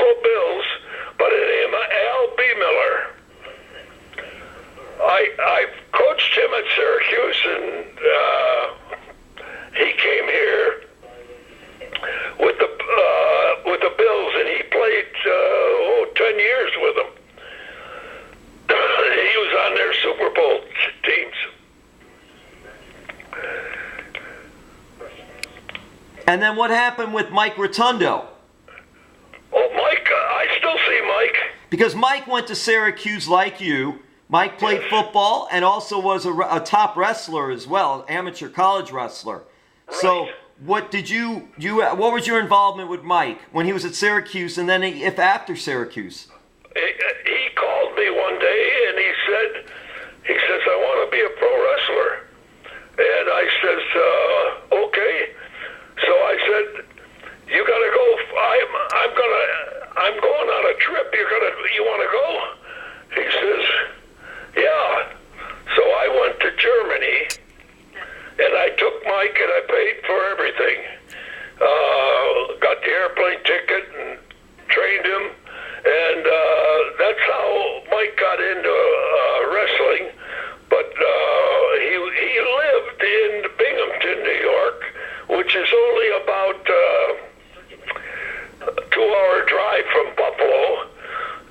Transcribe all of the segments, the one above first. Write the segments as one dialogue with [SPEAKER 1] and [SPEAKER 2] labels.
[SPEAKER 1] Buffalo Bills by the name of Al B. Miller. I coached him at Syracuse, and he came here with the Bills, and he played 10 years with them. He was on their Super Bowl teams.
[SPEAKER 2] And then what happened with Mike Rotunda?
[SPEAKER 1] Oh, Mike, I still see Mike.
[SPEAKER 2] Because Mike went to Syracuse like you. Mike played football and also was a top wrestler as well, amateur college wrestler.
[SPEAKER 1] Right.
[SPEAKER 2] So what did what was your involvement with Mike when he was at Syracuse and then if after Syracuse?
[SPEAKER 1] He called me one day and he says, I want to be a pro wrestler. And I says, okay. So I said, you gotta go. I'm going on a trip. You want to go? He says, yeah. So I went to Germany, and I took Mike and I paid for everything. Got the airplane ticket and trained him, and that's how Mike got into wrestling. But he lived in Binghamton, New York, which is only about a 2-hour drive from Buffalo.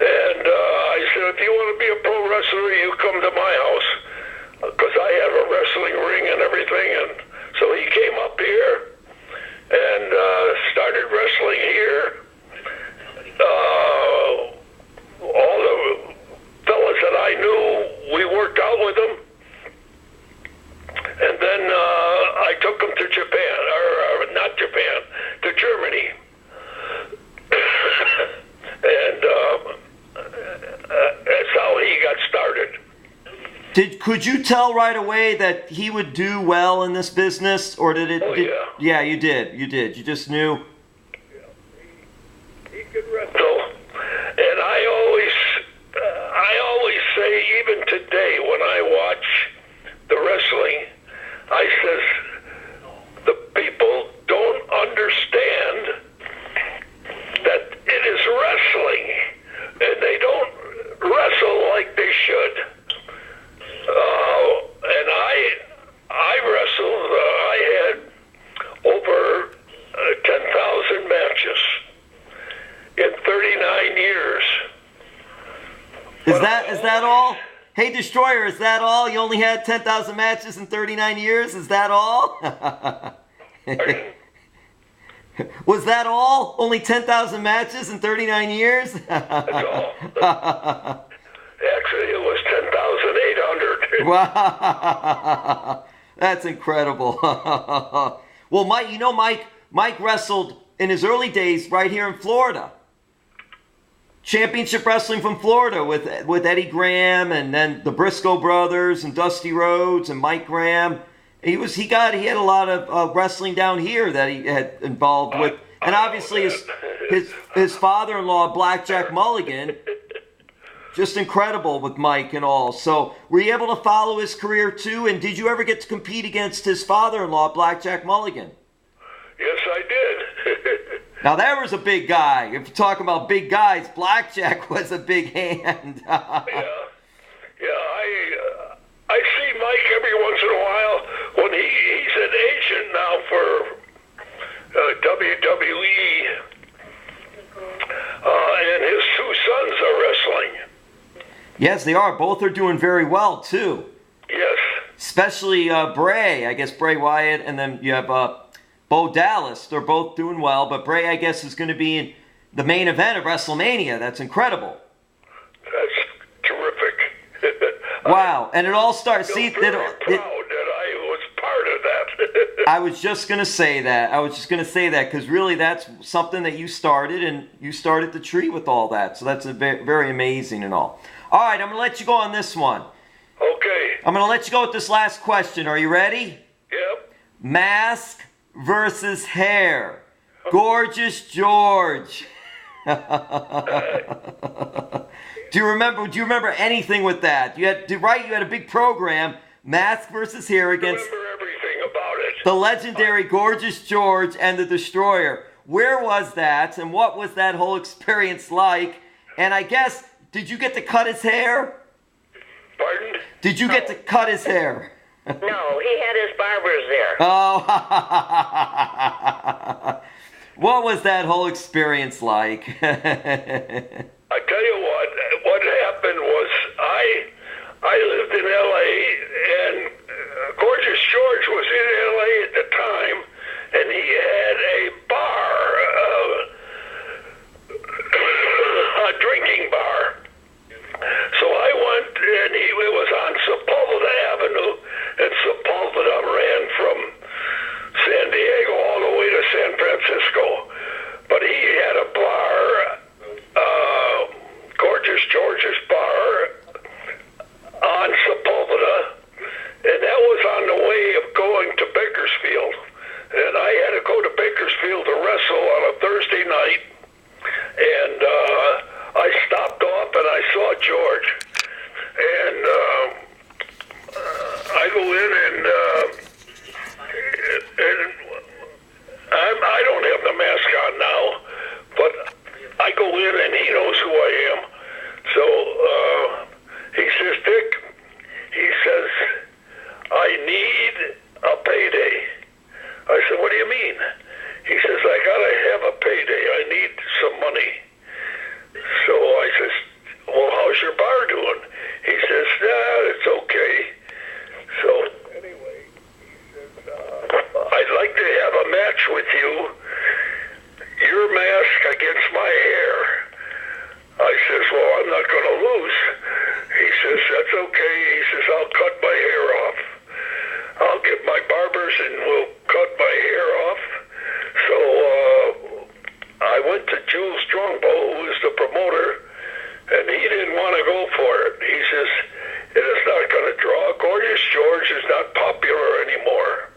[SPEAKER 1] And I said, if you want to be a pro wrestler, you come to my house, because I have a wrestling ring and everything. And so he came up here and started wrestling here. All the fellas that I knew, we worked out with them. And then I took him to Japan, or not Japan, to Germany. And that's how he got started.
[SPEAKER 2] Could you tell right away that he would do well in this business, or did it?
[SPEAKER 1] Oh, yeah.
[SPEAKER 2] Yeah, you did. You did. You just knew.
[SPEAKER 1] He could wrestle. And I always say, even today when I watch the wrestling, I says, the people don't understand that it is wrestling, and they don't wrestle like they should. And I wrestled. I had over 10,000 matches in 39 years.
[SPEAKER 2] Is that all? Hey, Destroyer, is that all? You only had 10,000 matches in 39 years? Is that all? Was that all? Only 10,000 matches in 39 years?
[SPEAKER 1] That's all. Actually, it was 10,800.
[SPEAKER 2] Wow. That's incredible. Well, Mike wrestled in his early days right here in Florida. Championship wrestling from Florida with Eddie Graham and then the Briscoe brothers and Dusty Rhodes and Mike Graham. He had a lot of wrestling down here that he had involved with, and obviously his father-in-law Blackjack Mulligan, just incredible with Mike and all. So were you able to follow his career too? And did you ever get to compete against his father-in-law Blackjack Mulligan?
[SPEAKER 1] Yes, I did.
[SPEAKER 2] Now that was a big guy. If you're talking about big guys, Blackjack was a big hand.
[SPEAKER 1] I see Mike every once in a while when he's an agent now for WWE, and his 2 sons are wrestling.
[SPEAKER 2] Yes, they are. Both are doing very well too.
[SPEAKER 1] Yes.
[SPEAKER 2] Especially Bray. I guess Bray Wyatt, and then you have Bo Dallas. They're both doing well, but Bray, I guess, is going to be in the main event of WrestleMania. That's incredible.
[SPEAKER 1] That's terrific.
[SPEAKER 2] Wow, and it all starts.
[SPEAKER 1] I'm very proud that I was part of that.
[SPEAKER 2] I was just going to say that. Because really that's something that you started, and you started the tree with all that. So that's very amazing and all. All right, I'm going to let you go on this one.
[SPEAKER 1] Okay.
[SPEAKER 2] I'm going to let you go with this last question. Are you ready?
[SPEAKER 1] Yep.
[SPEAKER 2] Mask versus hair. Gorgeous George. Do you remember anything with that? You had a big program, Mask versus Hair, against
[SPEAKER 1] I remember everything about it.
[SPEAKER 2] the legendary Gorgeous George and the Destroyer. Where was that, and what was that whole experience like? And I guess, did you get to cut his hair?
[SPEAKER 1] Pardon?
[SPEAKER 2] Did you get to cut his hair?
[SPEAKER 3] No, he had his barbers there.
[SPEAKER 2] Oh, what was that whole experience like?
[SPEAKER 1] I tell you what happened was I lived in L.A. and Gorgeous George was in L.A. at the time, and he had a bar, a drinking bar. So I went, and it was on Sepulveda Avenue, and Sepulveda ran from San Diego all the way to San Francisco. But he had a bar, Gorgeous George's bar, on Sepulveda, and that was on the way of going to Bakersfield. And I had to go to Bakersfield to wrestle on a Thursday night, and I stopped off and I saw George, and I go in and I don't have the mask on now, but I go in and he knows who I am. So he says, Dick, he says, I need a payday. I said, what do you mean? He says, I gotta have a payday. I need some money. So I says, well, how's your bar doing? He says, it's okay. So anyway, he says, I'd like to have a match with you. Your mask against my hair. I says, well, I'm not going to lose. He says, that's okay. He says, I'll cut my hair off. I'll get my barbers and we'll cut my hair off. So I went to Jules Strongbow, who was the promoter, and he didn't want to go for it. He says, it is not going to draw. Gorgeous George is not popular anymore.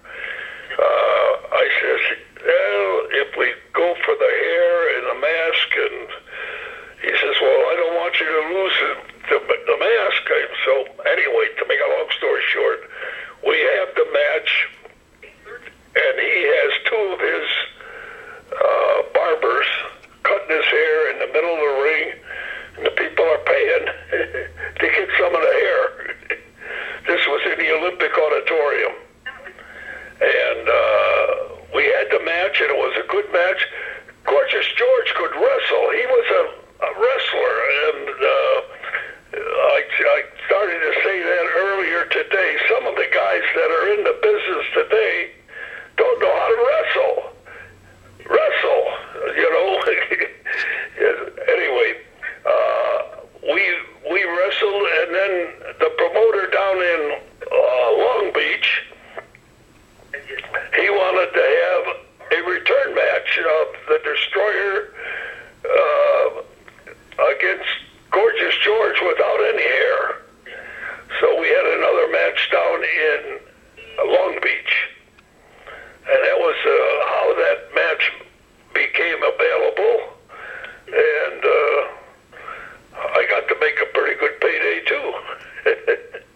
[SPEAKER 1] I says, well, if we go for the hair and the mask, and he says, well, I don't want you to lose the mask. So anyway, to make a long story short, we have the match, and he has two of his barbers cutting his hair in the middle of the ring, and the people are paying to get some of the hair. This was in the Olympic Auditorium, and we had the match, and it was a good match. Gorgeous George could wrestle. He was a wrestler, and I started to say that earlier today. Some of the guys that are in the business today don't know how to wrestle, you know. Anyway, we wrestled, and then the promoter down in Long Beach, he wanted to have a return match of the Destroyer against Gorgeous George without any hair. So we had another match down in Long Beach. And that was how that match became available. And I got to make a pretty good payday too.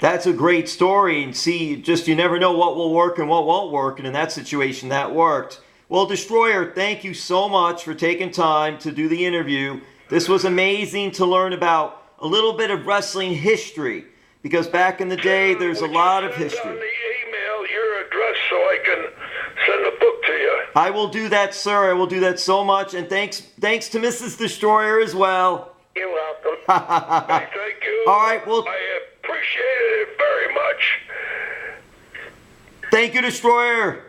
[SPEAKER 2] That's a great story, and see, just you never know what will work and what won't work, and in that situation, that worked. Well, Destroyer, thank you so much for taking time to do the interview. This was amazing to learn about a little bit of wrestling history, because back in the day, there's a lot of history.
[SPEAKER 1] Send on the email your address so I can send a book to you.
[SPEAKER 2] I will do that, sir. I will do that so much, and thanks to Mrs. Destroyer as well.
[SPEAKER 3] You're welcome.
[SPEAKER 1] Hey, thank you.
[SPEAKER 2] All right, well,
[SPEAKER 1] I appreciate it very much.
[SPEAKER 2] thank you, Destroyer.